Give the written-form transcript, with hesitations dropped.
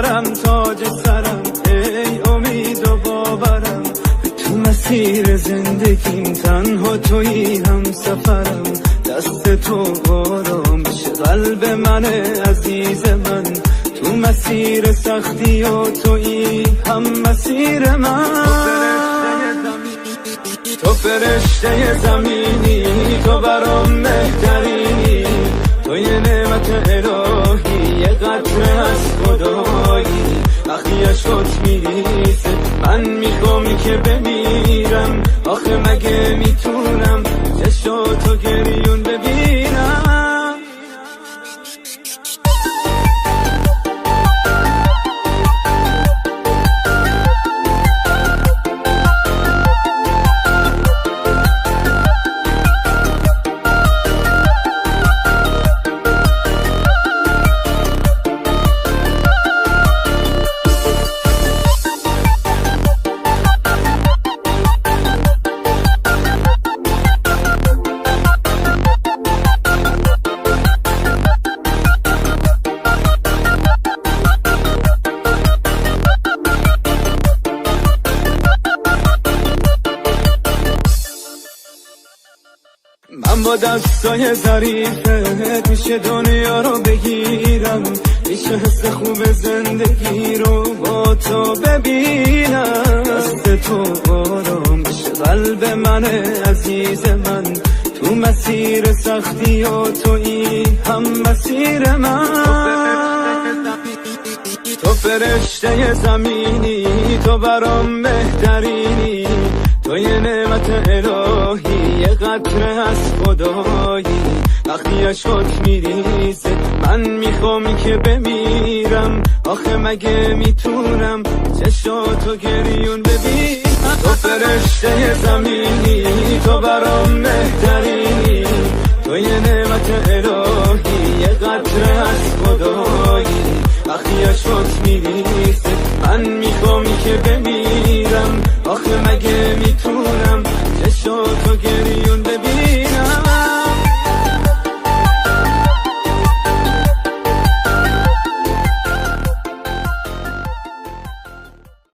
سرم تاج سرم، ای امید و باورم، تو مسیر زندگیم تنها تویی هم سفرم، دست تو آرامش قلب من عزیز من، تو مسیر سختی و تویی هم مسیر من. تو فرشته زمینی، تو برام بهترینی، تو یه نعمت الهی، یه قطره از خدایی، وقتی عشقت میریزه من میخوام که بمیرم، آخه مگه میتونم چشاتو گریون ببینم. من با دستای ظریفت میشه دنیا رو بگیرم، میشه حس خوب زندگی رو با تو ببینم، دست تو آرامش قلب من عزیز من، تو مسیر سختی و تویی هم مسیر من. تو فرشته زمینی، تو برام بهترینی، تو یه نعمت الهی، یه قطره از خدایی، وقتی عشقت میریزه من میخوام که بمیرم، آخه مگه میتونم چشاتو گریون ببینم. تو فرشته زمینی، تو برام بهترینی، تو یه نعمت الهی، یه قطره از خدایی، وقتی عشقت میریزه من میخوام که بمیرم،